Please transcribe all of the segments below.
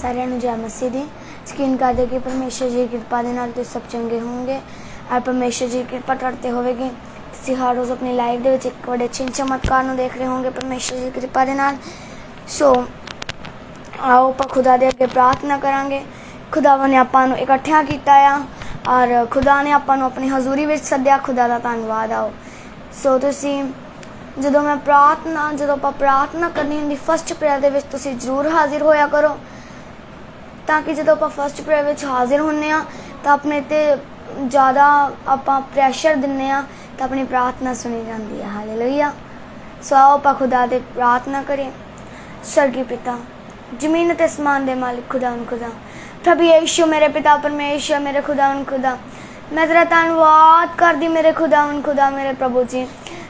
सारिਆਂ ਨੂੰ जय मसीह दी। यकीन करदे कि परमेश्वर जी की कृपा दे नाल तुसीं सब चंगे होंगे और परमेश्वर जी की कृपा तुहाडे ते होवेगी। तुसीं हर रोज़ अपनी लाइफ दे विच एक बड़े चिन्ह चमत्कार नूं देख रहे होंगे परमेश्वर जी की कृपा दे नाल। सो आओ आपां खुदा दे अगे प्रार्थना करांगे। खुदावन ने आपां नूं इकट्ठियां कीता आ और खुदा ने आपां नूं अपनी हजूरी विच सद्दिया। खुदा दा धन्नवाद। आओ सो तुसीं ਜਦੋਂ ਆਪਾਂ ਪ੍ਰਾਰਥਨਾ ਕਰਨੀ ਹੁੰਦੀ ਫਸਟ ਪ੍ਰੇਅਰ ਦੇ ਵਿੱਚ ਤੁਸੀਂ ਜ਼ਰੂਰ ਹਾਜ਼ਰ ਹੋਇਆ ਕਰੋ, ਤਾਂ ਕਿ ਜਦੋਂ ਆਪਾਂ ਫਸਟ ਪ੍ਰੇਅਰ ਵਿੱਚ ਹਾਜ਼ਰ ਹੁੰਨੇ ਆ ਤਾਂ ਆਪਣੇ ਤੇ ਜ਼ਿਆਦਾ ਆਪਾਂ ਪ੍ਰੈਸ਼ਰ ਦਿੰਨੇ ਆ ਤਾਂ ਆਪਣੀ ਪ੍ਰਾਰਥਨਾ ਸੁਣੀ ਜਾਂਦੀ ਹੈ। ਹਾਲੇਲੂਇਆ। ਸੋ आओ ਆਪਾਂ खुदा ਦੇ प्रार्थना करें। स्वर्गीय पिता, जमीन ते आसमान दे मालिक खुदा प्रभु यीशु मेरे पिता परमेश्वर मेरे खुदा मैं तेरा धन्नवाद करदी मेरे खुदा मेरे प्रभु जी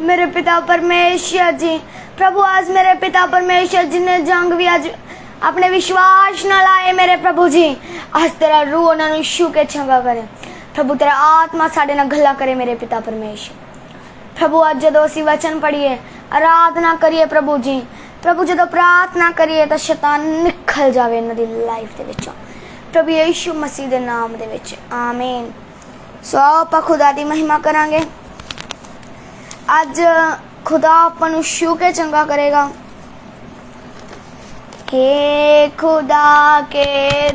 मेरे पिता परमेश्वर जी। प्रभु आज मेरे पिता परमेश्वर जिन्हें जंग भी आज अपने विश्वास न लाए मेरे प्रभु जी, आज तेरा रूह उन्होंने छू के चंगा करे प्रभु, तेरा आत्मा साडे नाल गल्लां करे मेरे पिता परमेश्वर। प्रभु आज जदों असीं वचन पढ़िए आराधना करिए प्रभु जी, प्रभु जदों प्रार्थना करिए तो शैतान निकल जावे इन्हां दी लाइफ दे विचों प्रभु यीशु मसीह दे नाम दे विच आमीन। सो आओ आपां खुदा दी महिमा करांगे। आज खुदा अपन छू के चंगा करेगा। हे खुदा के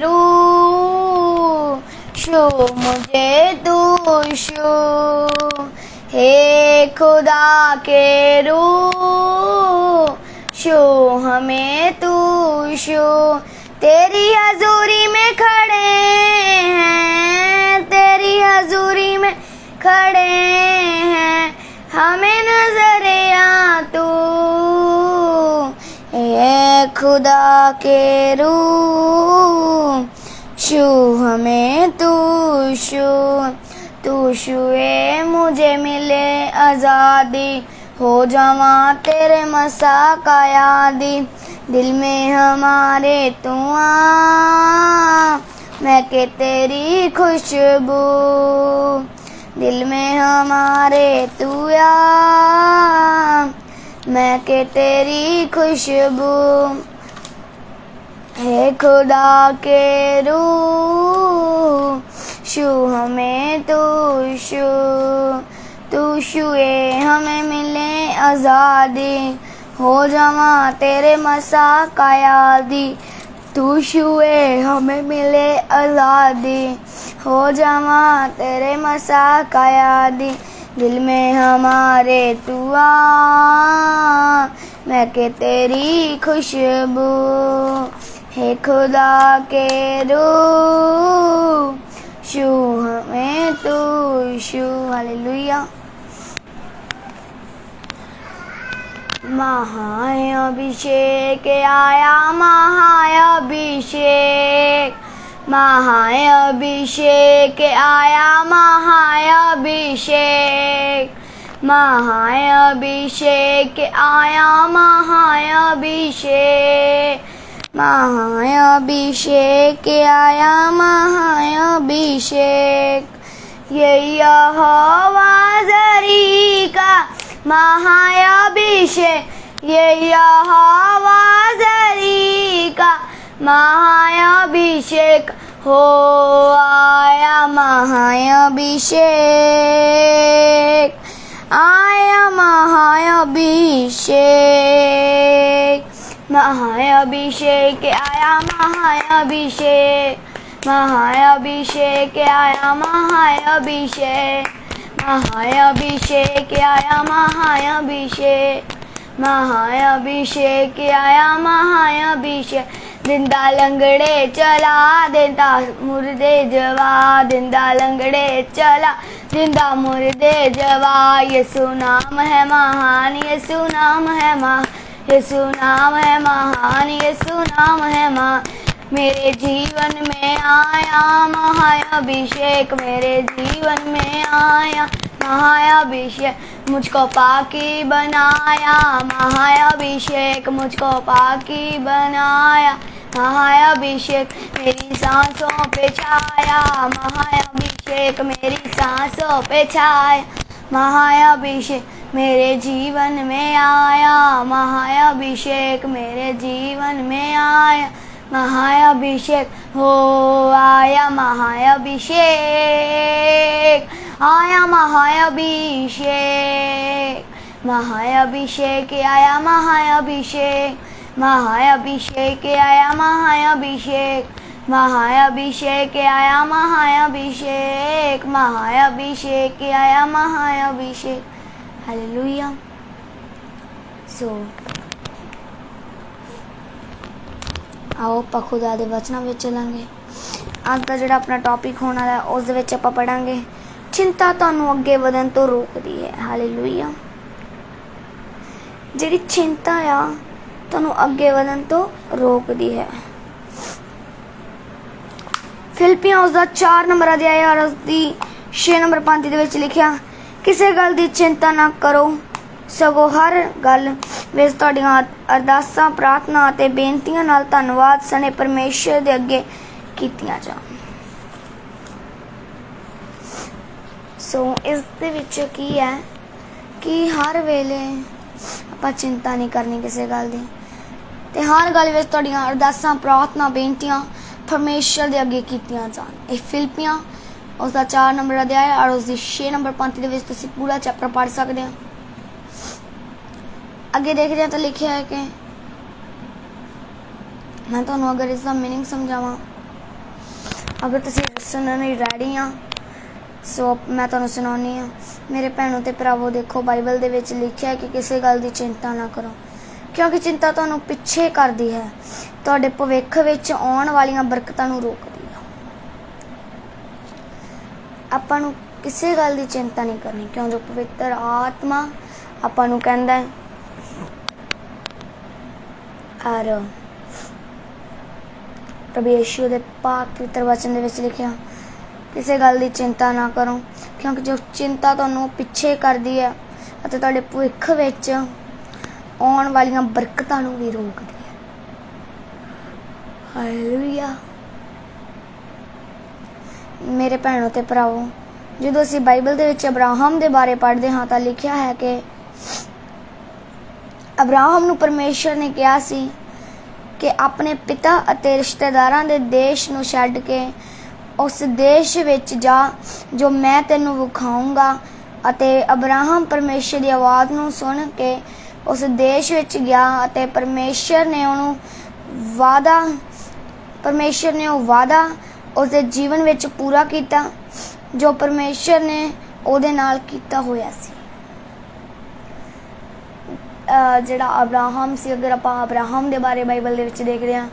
रूह छू मुझे तू छू, हे खुदा के रूह छू हमें तू छू, तेरी हजूरी में खड़े हैं, तेरी हजूरी में खड़े हैं, हमें नजर आ तू, ए खुदा के रूह छू हमें तू छू, तू छुए मुझे मिले आजादी, हो जावा तेरे मसा का यादी, दिल में हमारे तू आ मैं के तेरी खुशबू, दिल में हमारे तू आ मैं के तेरी खुशबू, हे खुदा के रूह छू हमें तू छू, तू छुए हमें मिले आजादी, हो जावा तेरे मसा का यादी, तू छुए हमें मिले आजादी, हो जावा तेरे मसा का यादी, दिल में हमारे तू आ मैं के तेरी खुशबू, हे खुदा के रूह छू हमें तू छू। हालेलुया। महाअभिषेक आया महाअभिषेक, महाअभिषेक आया महाअभिषेक, महाअभिषेक आया महाअभिषेक, महाअभिषेक आया महाअभिषेक, ये यहोवा जरी का महाअभिषेक, ये यहोवा जरी का महाअभिषेक हो आया महाअभिषेक, आया महाअभिषेक, महाअभिषेक आया महाअभिषेक, महाअभिषेक आया महाअभिषेक, महाअभिषेक आया महाअभिषेक, महाअभिषेक आया महाअभिषेक, जिंदा लंगड़े चला देता मुर्दे जवा, जिंदा लंगड़े चला जिंदा मुर्दे जवा, यीशु नाम है महान, यीशु नाम है महान, यीशु नाम है महान, यीशु नाम है महान, मेरे जीवन में आया महाअभिषेक, मेरे जीवन में आया महाअभिषेक, मुझको पाकी बनाया महाअभिषेक, मुझको पाकी बनाया महाअभिषेक, मेरी सांसों पे छाया महाअभिषेक, मेरी सांसों पे छाया महाअभिषेक, मेरे जीवन में आया महाअभिषेक, मेरे जीवन में आया महाअभिषेक हो आया, महाअभिषेक आया, महाअभिषेक महाअभिषेक आया, महाअभिषेक महाअभिषेक आया, महाअभिषेक महाअभिषेक आया, महाअभिषेक महाअभिषेक आया, महाअभिषेक। हालेलुया। सो आओ ਆਪਾਂ खुदा ਦੇ वचਨਾਂ ਵਿੱਚ ਚੱਲਾਂਗੇ। ਅੱਜ ਦਾ ਜਿਹੜਾ ਆਪਣਾ ਟੌਪਿਕ ਹੋਣ ਵਾਲਾ ਉਸ ਦੇ ਵਿੱਚ ਆਪਾਂ ਪੜਾਂਗੇ ਚਿੰਤਾ ਤੁਹਾਨੂੰ ਅੱਗੇ ਵਧਣ ਤੋਂ ਰੋਕਦੀ ਹੈ। ਹਾਲੇਲੂਇਆ। ਜਿਹੜੀ ਚਿੰਤਾ ਆ ਤੁਹਾਨੂੰ ਅੱਗੇ ਵਧਣ ਤੋਂ ਰੋਕਦੀ ਹੈ। ਫਿਲਿੱਪੀਆਂ ਉਸ ਦਾ 4 ਨੰਬਰ ਅਧਿਆਇ ਔਰ ਉਸ ਦੀ 6 ਨੰਬਰ ਪੰਕਤੀ ਦੇ ਵਿੱਚ ਲਿਖਿਆ, ਕਿਸੇ ਗੱਲ ਦੀ ਚਿੰਤਾ ਨਾ ਕਰੋ, ਸਗੋਂ ਹਰ ਗੱਲ ਵਿੱਚ ਤੁਹਾਡੀਆਂ ਅਰਦਾਸਾਂ, ਪ੍ਰਾਰਥਨਾ ਅਤੇ ਬੇਨਤੀਆਂ ਨਾਲ ਧੰਨਵਾਦ ਸਣੇ ਪਰਮੇਸ਼ਰ ਦੇ ਅੱਗੇ ਕੀਤੀਆਂ ਜਾਣ। ਸੋ ਇਸ ਦੇ ਵਿੱਚ ਕੀ ਹੈ ਕਿ ਹਰ ਵੇਲੇ ਆਪਾਂ ਚਿੰਤਾ ਨਹੀਂ ਕਰਨੀ ਕਿਸੇ ਗੱਲ ਦੀ, ਤੇ ਹਰ ਗੱਲ ਵਿੱਚ ਤੁਹਾਡੀਆਂ ਅਰਦਾਸਾਂ, ਪ੍ਰਾਰਥਨਾ, ਬੇਨਤੀਆਂ ਪਰਮੇਸ਼ਰ ਦੇ ਅੱਗੇ ਕੀਤੀਆਂ ਜਾਣ। ਇਹ ਫਿਲਿੱਪੀਆਂ ਉਸ ਦਾ 4 ਨੰਬਰ ਅਧਿਆਇ ਔਰ ਉਸ ਦੀ 6 ਨੰਬਰ ਪੰਕਤੀ ਦੇ ਵਿੱਚ ਤੁਸੀਂ ਪੂਰਾ ਚੈਪਟਰ ਪੜ੍ਹ ਸਕਦੇ ਹੋ। ਅੱਗੇ ਦੇਖਦੇ ਹਾਂ ਤਾਂ ਲਿਖਿਆ ਹੈ ਕਿ ਮੈਂ ਤੁਹਾਨੂੰ ਅਗਰ ਇਸ ਦਾ ਮੀਨਿੰਗ ਸਮਝਾਵਾਂ, ਅਗਰ ਤੁਸੀਂ ਸੁਣਨ ਲਈ ਰੈਡੀ ਆ ਸੋ ਮੈਂ ਤੁਹਾਨੂੰ ਸੁਣਾਉਂਦੀ ਹਾਂ। ਮੇਰੇ ਭੈਣੋ ਤੇ ਭਰਾਵੋ, ਦੇਖੋ ਬਾਈਬਲ ਦੇ ਵਿੱਚ ਲਿਖਿਆ ਕਿ ਕਿਸੇ ਗੱਲ ਦੀ ਚਿੰਤਾ ਨਾ ਕਰੋ, ਕਿਉਂਕਿ ਚਿੰਤਾ ਤੁਹਾਨੂੰ ਪਿੱਛੇ ਕਰਦੀ ਹੈ, ਤੁਹਾਡੇ ਭਵਿੱਖ ਵਿੱਚ ਆਉਣ ਵਾਲੀਆਂ ਬਰਕਤਾਂ ਨੂੰ ਰੋਕਦੀ ਹੈ। ਆਪਾਂ ਨੂੰ ਕਿਸੇ ਗੱਲ ਦੀ ਚਿੰਤਾ ਨਹੀਂ ਕਰਨੀ, ਕਿਉਂ ਜੋ ਪਵਿੱਤਰ ਆਤਮਾ ਆਪਾਂ ਨੂੰ ਕਹਿੰਦਾ ਹੈ और प्रभु यीशु दे पाक पवित्र वचन दे विच लिखिया, किसी गल दी चिंता ना करो, क्योंकि जो चिंता तुहानू पिछे करदी है अते तुहाडे भविख विच आउण वालियां बरकतां नू भी रोकदी है। हालेलुया। मेरे भैणों ते भरावो, जदों असीं बाइबल दे विच अब्राहम दे बारे पढ़दे हां तां लिखिया है कि अब्राहम नू परमेश्वर ने कहा सी कि अपने पिता अते रिश्तेदारां दे देश नू छड्ड के उस देश विच जा जो मैं तैनू विखाऊंगा। अते अब्राहम परमेश्वर दी आवाज़ नू सुन के उस देश विच गया अते परमेश्वर ने वो वादा उसदे जीवन विच पूरा कीता जो परमेश्वर ने उहदे नाल कीता होया सी। ਜਿਹੜਾ अब्राहम सी, अगर आप अब्राहम के बारे बाइबल दे विच देखदे हां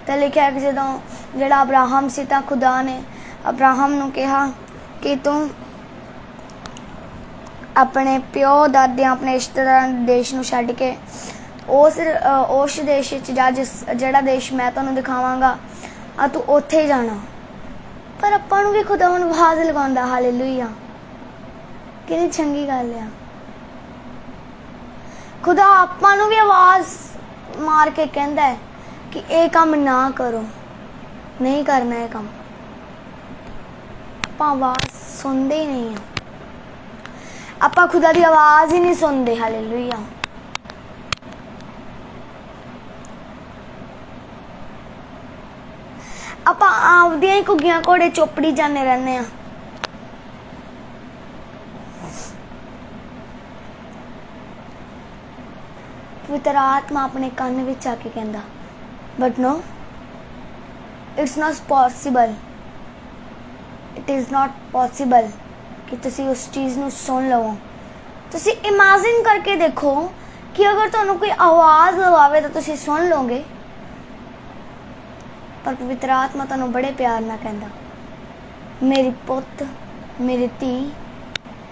तां लिखिया कि जदों ਜਿਹੜਾ अब्राहम सी तां खुदा ने अब्राहम नूं कहा कि तू अपने प्यो दादे, अपने रिश्तेदारां दे देश नूं छड्ड के उस देश विच जा ਜਿਹੜਾ देश मैं तुहानूं दिखावांगा, तू उत्थे जाना। पर आपां नूं भी खुदा हुण आवाज़ लगाउंदा। हालेलुया। कितनी चंगी गल आ। खुदा आपां नूं भी आवाज़ मार के कहंदा है कि ये काम ना करो, नहीं करना ये काम। आपां आवाज़ सुनते ही नहीं हैं, आपां खुदा दी आवाज़ ही नहीं सुनते। हालेलुया। आपां आपदियां ही घुग्गियां घोड़े चोपड़ी जाने रहने आ। पवित्र आत्मा अपने कान विच आके कहंदा, but no, it's not possible, it is not possible कि तुसी उस चीज़ नूं सुन लवो। तुसी इमेजिन करके देखो कि अगर तुहानूं कोई आवाज़ लवावे तो तुसी सुन लोगे, पर पवित्र आत्मा तुहानूं बड़े प्यार नाल कहंदा, मेरी पुत्त, मेरी धी,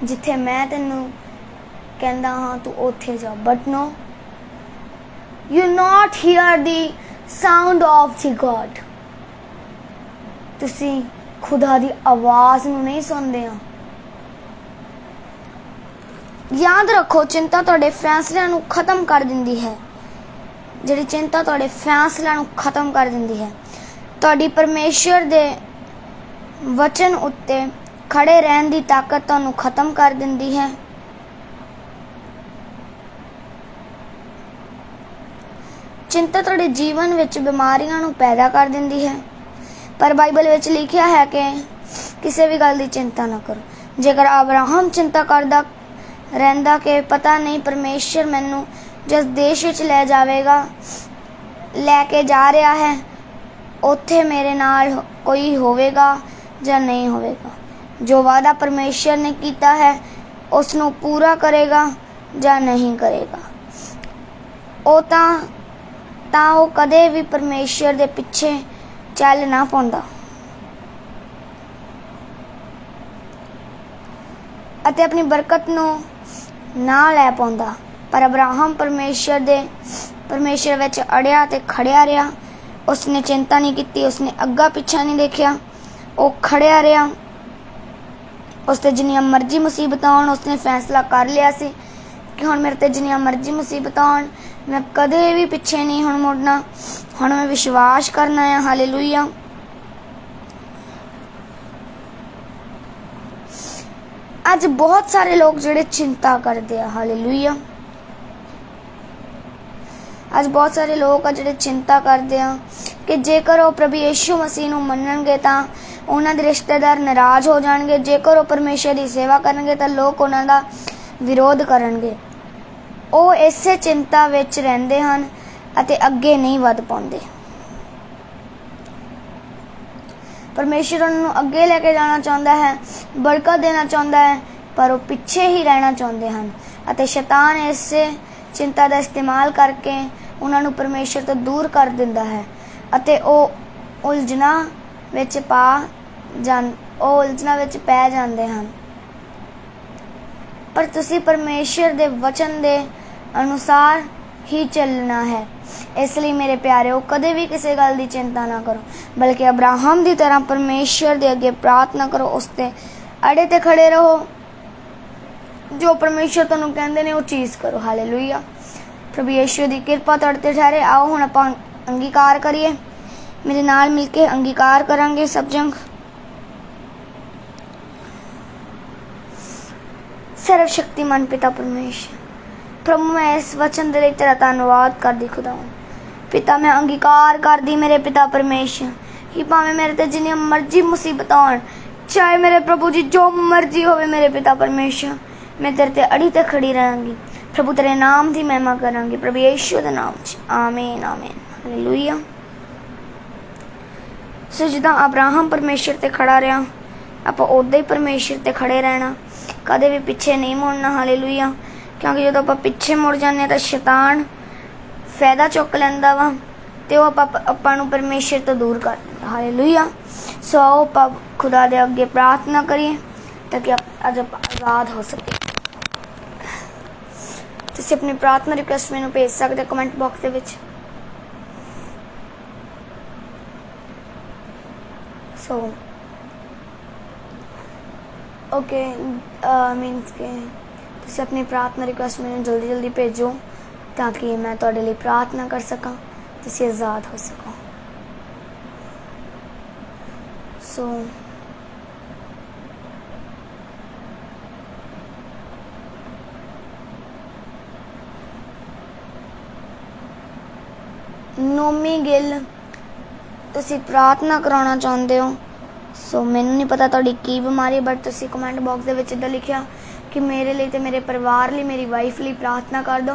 जिथे मैं तैनूं कहंदा हाँ तू उत्थे जा। But no, you not hear the sound of the God। तुसी खुदा दी आवाज़ नूं नहीं सुनदे हो। याद रखो, चिंता तुहाडे फैसलिਆਂ ਨੂੰ खत्म कर दिंदी है। जिहड़ी चिंता तुहाडे फैसलिਆਂ ਨੂੰ खत्म कर दिंदी है, तुहाडी परमेश्वर दे वचन उत्ते खड़े रहन दी ताकत तुहानूं खत्म कर दिंदी है। चिंता तुहाडे जीवन विच बीमारियां नूं पैदा कर दिंदी है, पर बाइबल विच लिखिया है कि किसी भी गल दी चिंता ना करो। जेकर अब्राहम चिंता करदा रहिंदा कि पता नहीं परमेश्वर मैनूं जिस देश विच लै जावेगा, लैके जा रहा है, उत्थे मेरे नाल कोई होवेगा जां नहीं होवेगा, जो वादा परमेश्वर ने कीता है उसनूं पूरा करेगा जां नहीं करेगा, ਉਹ ਤਾਂ ਉਹ कदे भी परमेश्वर दे पिछे चल ना पाउंदा अते अपनी बरकत नूं ना लै पाउंदा। पर अब्राहम परमेश्वर विच अड़िया ते खड़िया रहा। उसने चिंता नहीं की, उसने अग्गा पिछा नहीं देखिया, वो खड़िया रहा। उसते जिन्नियां मर्जी मुसीबत आउण उसने फैसला कर लिया सी कि हुण मेरे ते जिन्नियां मर्जी मुसीबत आउण मैं कदे भी पिछे नहीं हुण मुड़ना, हुण मैं विश्वास करना है। हालेलुया। अज बहुत सारे लोग जिहड़े चिंता करते हैं, हालेलुया, अज बहुत सारे लोग आ जिहड़े चिंता करते हैं कि जेकर वो प्रभु यीशु मसीह नूं मन्नणगे तां उन्हां दे रिश्तेदार नाराज हो जाणगे, जेकर वो परमेश्वर की सेवा करनगे तां लोग उन्हां दा विरोध करनगे। ਉਹ ਇਸੇ चिंता विच रहंदे हन अते अगे नहीं वध पाउंदे। परमेश्वर उन्हां अगे लेके जाना चाहुंदा है, बरकत देना चाहुंदा है, पर वो पीछे ही रहना चाहुंदे हन अते शैतान इसे चिंता का इस्तेमाल करके उन्हां नूं परमेश्वर तो दूर कर दिंदा है अते ਉਹ उलझना विच पै जांदे हन। पर तुसी परमेश्वर दे वचन दे अनुसार ही चलना है। इसलिए मेरे प्यारे कदे भी किसी गल की चिंता ना करो, बल्कि अब्राहम की तरह परमेश्वर दे अगे प्रार्थना करो, उसते अड़े ते खड़े रहो। जो परमेश्वर तुहानूं कहंदे ने वो चीज़ करो। हालेलुया। प्रभु यीशु की कृपा तुहाडे ते ठहरे। आओ हुण आपां अंगीकार करिए, मेरे नाल मिलके अंगीकार करांगे सब जंग। सर्वशक्तिमान पिता परमेश्वर, प्रभु मैं इस वचन दे लई तेरा धन्नवाद करदी खुदा पिता। मैं अंगीकार करदी मेरे पिता परमेश्वर कि भावें मेरे ते जिन्नी मर्जी मुसीबत आउण, चाहे मेरे प्रभु जी जो मर्जी होवे मेरे पिता परमेश्वर, मैं तेरे ते अड़ी ते खड़ी रहांगी। प्रभु तेरे नाम की महिमा करांगी, प्रभु यीशु दे नाम च। आमीन आमीन। हालेलुया। सो जिद्दां अब्राहम परमेश्वर ते खड़ा रहा, आपां उदां ही परमेश्वर ते खड़े रहना, कदे भी पिछे नहीं मुड़ना। हालेलुया। क्योंकि जो आप पिछे मुड़ जाने तो शैतान फायदा चुक लैंदा वा ते वो आपां नूं परमेश्वर तो दूर कर दिंदा। हालेलुया। सो आओ आप खुदा दे अगे प्रार्थना करिए ताकि अज आज़ाद हो सके। तुसीं अपनी प्रार्थना रिक्वेस्ट मैनूं भेज सकदे कमेंट बॉक्स दे विच। सो ओके मीनस के तुसीं अपनी प्रार्थना रिक्वेस्ट मैनूं जल्दी जल्दी भेजो ताकि मैं तुहाडे लई प्रार्थना कर सकां, तुसीं आज़ाद हो सको। सो नोमी गिल तुसीं प्रार्थना कराउणा चाहुंदे हो। सो मैनूं नहीं पता तुहाडी की बीमारी, बट तुसीं कमेंट बॉक्स दे विच इदां लिखिया कि मेरे लिए ते मेरे परिवार लिए, मेरी वाइफ लिए प्रार्थना कर दो।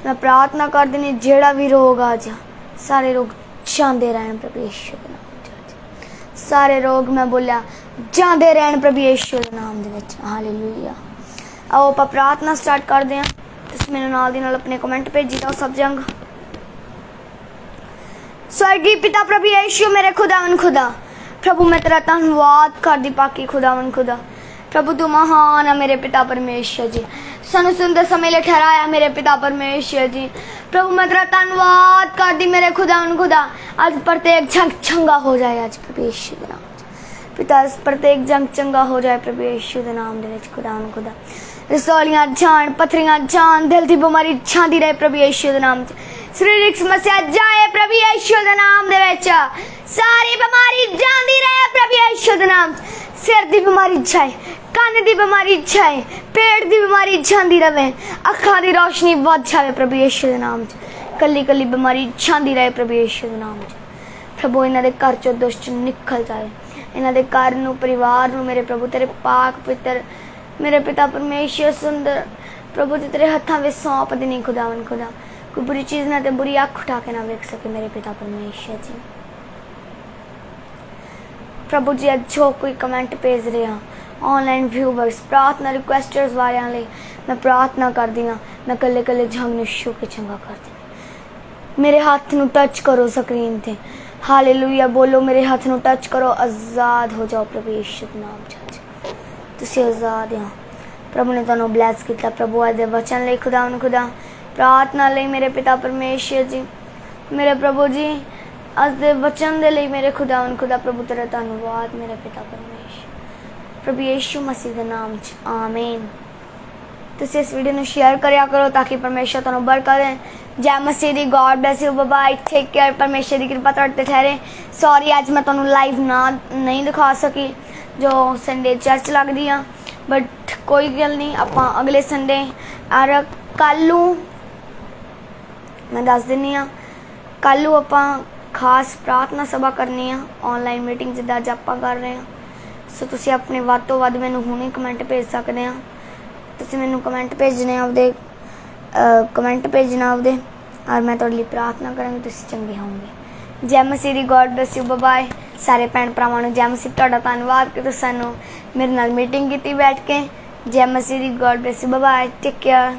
मैं प्रार्थना कर देनी जेड़ा भी रोग आ जा, सारे रोग जांदे रहन प्रभु यीशु दे नाम। सारे रोग मैं बोलिया जांदे रहन प्रभु यीशु दे नाम दे विच। हालेलुया। आओ आपां प्रार्थना स्टार्ट करदे हां। तुसीं मैनूं नाल दी नाल अपने कमेंट भेजी जाओ सब जंग। स्वर्गीय पिता प्रभु यीशु मेरे खुदा प्रभु मैं तेरा धन्नवाद करदी पाकी खुदावन खुदा। प्रभु तू महान है मेरे पिता परमेश्वर जी, सानू सुंदर समय ले ठहराया मेरे पिता परमेश्वर जी। प्रभु मैं तेरा धन्नवाद करदी मेरे खुदावन खुदा। आज प्रत्येक जंग चंगा हो जाए आज प्रभु यीशु दे नाम पिता, प्रत्येक जंग चंगा हो जाए प्रभु यीशु दे नाम दे विच खुदावन खुदा। रसौलियां जान, पथरियां जान, दिल दी बीमारी जांदी रहे प्रभु यीशु दे नाम च। शारीरिक समस्या जाए प्रभु यीशु दे नाम दे विच। सारी बीमारी जांदी रहे प्रभु यीशु दे नाम च। सिर दी बीमारी जाए, कान दी बीमारी जाए, पेट दी बीमारी जांदी रहे, अखां दी रोशनी वध जाए प्रभु यीशु दे नाम च। कली कली बीमारी छांदी रहे प्रभु यीशु के नाम च। प्रभु इन्हां दे घर चों दुष्ट निकल जाए, इन्हां दे घर नूं परिवार नूं मेरे प्रभु तेरे पाक पवित्र मेरे पिता परमेश्वर सुंदर प्रभु जी तेरे हत्थां विच सौंप देनी खुदावन खुदा। कोई बुरी चीज़ ना ते बुरी अख उठा के ना वेख सके मेरे पिता परमेश्वर जी। प्रभु जी अज जो कोई कमेंट भेज रहे हैं ऑनलाइन व्यूवर्स प्रार्थना रिक्वेस्टर्स वालियां लई मैं प्रार्थना करदी हां, मैं कल्ले कल्ले जंग नूं छू के चंगा कर दी। मेरे हाथ नूं टच करो स्क्रीन ते, हालेलुया बोलो मेरे हाथ नूं टच करो, आज़ाद हो जाओ प्रभु यीशु के नाम च। तुसीं आज़ाद हो, प्रभु ने तुहानूं ब्लैस किया। प्रभु अज दे वचन लई खुदावन खुदा प्रार्थना लई मेरे पिता परमेश्वर जी, मेरे प्रभु जी अज दे वचन दे लई मेरे खुदावन खुदा प्रभु तेरा धन्नवाद मेरे पिता परमेश्वर प्रभु यीशु मसीह के नाम च आमीन। तुसीं इस वीडियो नूं शेयर करया करो ताकि परमेश्वर तुहानूं बरकत दे। जय मसीह दी, God bless you, bye bye, take care, परमेश्वर की कृपा तुहाडे ते ठहरे। सॉरी अज मैं तुहानूं लाइव नहीं दिखा सकी जो संडे चर्च लगदी आ, बट कोई गल नहीं, आपां अगले संडे और कल मैं दस दिनी आ, कल आपां खास प्रार्थना सभा करनी आ ऑनलाइन मीटिंग जिद्दां अज आपां कर रहे हैं। सो तुसीं अपने वध तो वध मैनूं हुणे कमेंट भेज सकदे आ, तुसीं मैनूं कमेंट भेजने आपदे कमेंट भेजना आपदे और मैं तुहाडे लई प्रार्थना करांगी, तुसीं चंगे होवोगे। जय मसीह दी, God bless you, bye bye. सारे भैन भरावां नूं जय मसीह, तुहाडा धन्नवाद कि तुसीं सानूं मेरे नाल मीटिंग कीती बैठ के। जय मसीह दी, God bless you, bye bye, take care.